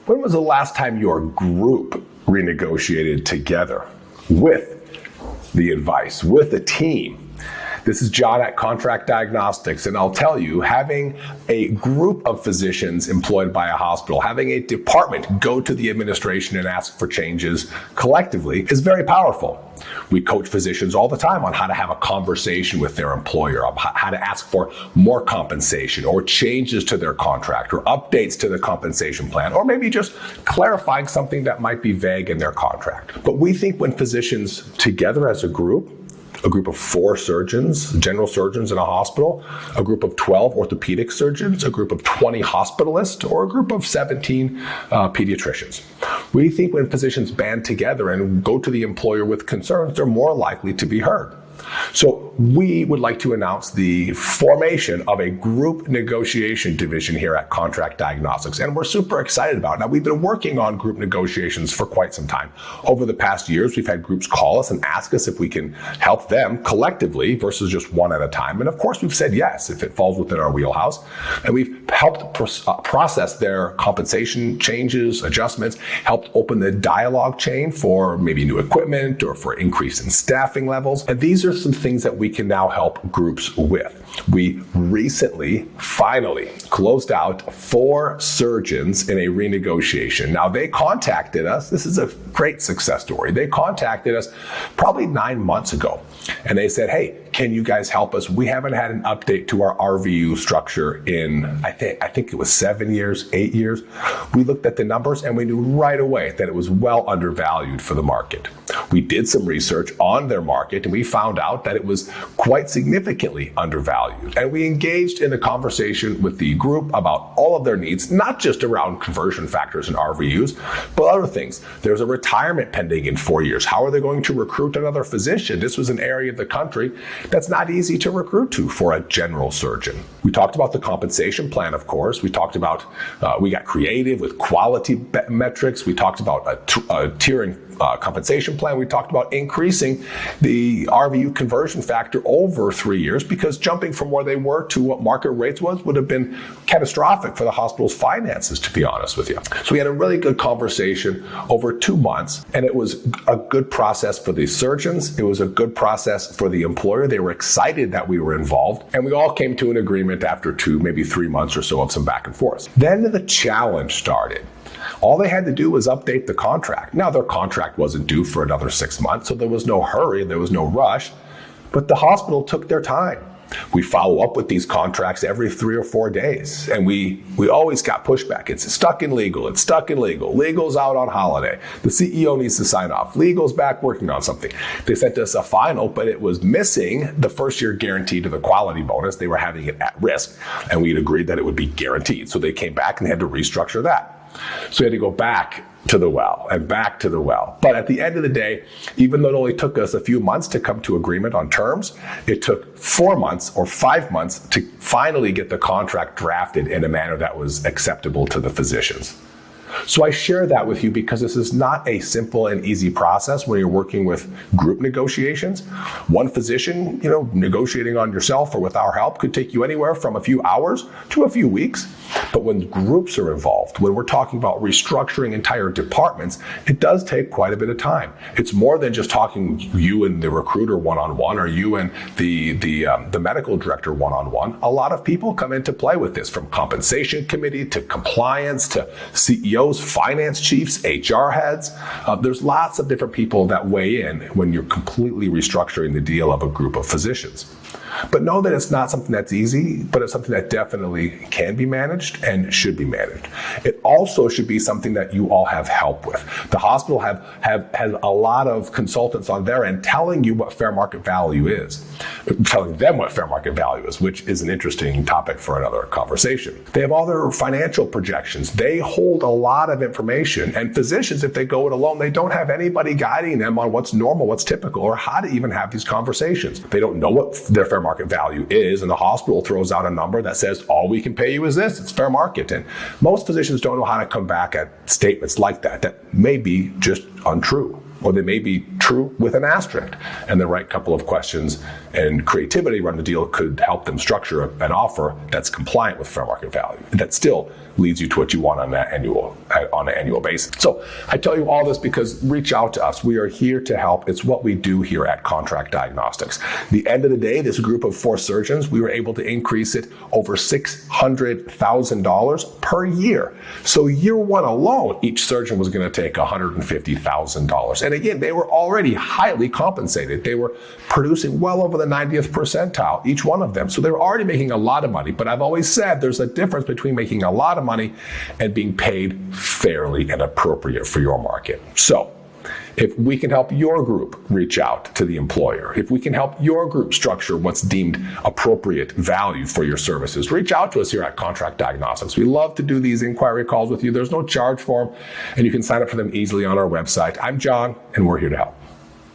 When was the last time your group renegotiated together with the advice, with a team? This is John at Contract Diagnostics, and I'll tell you, having a group of physicians employed by a hospital, having a department go to the administration and ask for changes collectively is very powerful. We coach physicians all the time on how to have a conversation with their employer, how to ask for more compensation or changes to their contract or updates to the compensation plan, or maybe just clarifying something that might be vague in their contract. But we think when physicians together as a group of 4 surgeons, general surgeons in a hospital, a group of 12 orthopedic surgeons, a group of 20 hospitalists, or a group of 17 pediatricians. We think when physicians band together and go to the employer with concerns, they're more likely to be heard. So we would like to announce the formation of a group negotiation division here at Contract Diagnostics, and we're super excited about it. Now, we've been working on group negotiations for quite some time. Over the past years, we've had groups call us and ask us if we can help them collectively versus just one at a time. And of course, we've said yes if it falls within our wheelhouse. And we've helped process their compensation changes, adjustments, helped open the dialogue chain for maybe new equipment or for increase in staffing levels. And these are some things that we can now help groups with. We recently, finally, closed out 4 surgeons in a renegotiation. Now, they contacted us. This is a great success story. They contacted us probably 9 months ago, and they said, hey, can you guys help us? We haven't had an update to our RVU structure in, I think it was 7 years, 8 years. We looked at the numbers and we knew right away that it was well undervalued for the market. We did some research on their market and we found out that it was quite significantly undervalued. And we engaged in a conversation with the group about all of their needs, not just around conversion factors and RVUs, but other things. There's a retirement pending in 4 years. How are they going to recruit another physician? This was an area of the country that's not easy to recruit to for a general surgeon. We talked about the compensation plan, of course. We talked about, we got creative with quality metrics. We talked about a tiering compensation plan. We talked about increasing the RVU conversion factor over 3 years, because jumping from where they were to what market rates would have been catastrophic for the hospital's finances, to be honest with you. So we had a really good conversation over 2 months, and it was a good process for the surgeons. It was a good process for the employer. They were excited that we were involved, and we all came to an agreement after 2, maybe 3 months or so of some back and forth. Then the challenge started. All they had to do was update the contract. Now, their contract wasn't due for another 6 months, so there was no hurry, there was no rush, but the hospital took their time. We follow up with these contracts every 3 or 4 days, and we always got pushback. It's stuck in legal, it's stuck in legal. Legal's out on holiday. The CEO needs to sign off. Legal's back working on something. They sent us a final, but it was missing the first-year guarantee to the quality bonus. They were having it at risk, and we had agreed that it would be guaranteed. So they came back and they had to restructure that. So we had to go back to the well and back to the well. But at the end of the day, even though it only took us a few months to come to agreement on terms, it took 4 months or 5 months to finally get the contract drafted in a manner that was acceptable to the physicians. So I share that with you because this is not a simple and easy process when you're working with group negotiations. One physician, negotiating on yourself or with our help could take you anywhere from a few hours to a few weeks. But when groups are involved, when we're talking about restructuring entire departments, it does take quite a bit of time. It's more than just talking you and the recruiter one-on-one or you and the medical director one-on-one. A lot of people come into play with this, from compensation committee to compliance to CEOs, finance chiefs, HR heads. There's lots of different people that weigh in when you're completely restructuring the deal of a group of physicians. But know that it's not something that's easy, but it's something that definitely can be managed and should be managed. It also should be something that you all have help with. The hospital has a lot of consultants on their end telling you what fair market value is, telling them what fair market value is, which is an interesting topic for another conversation. They have all their financial projections. They hold a lot of information, and physicians, if they go it alone, they don't have anybody guiding them on what's normal, what's typical, or how to even have these conversations. They don't know what their fair market value is, and the hospital throws out a number that says all we can pay you is this, it's fair market. And most physicians don't know how to come back at statements like that may be just untrue or they may be true with an asterisk. And the right couple of questions and creativity around the deal could help them structure an offer that's compliant with fair market value, that still leads you to what you want on an annual basis. So I tell you all this because reach out to us. We are here to help. It's what we do here at Contract Diagnostics. The end of the day, this group of 4 surgeons, we were able to increase it over $600,000 per year. So year 1 alone, each surgeon was going to take $150,000. And again, they were already highly compensated. They were producing well over the 90th percentile, each one of them. So they were already making a lot of money. But I've always said there's a difference between making a lot of money and being paid fairly and appropriate for your market. So if we can help your group reach out to the employer, if we can help your group structure what's deemed appropriate value for your services, reach out to us here at Contract Diagnostics. We love to do these inquiry calls with you. There's no charge for them, and you can sign up for them easily on our website. I'm John, and we're here to help.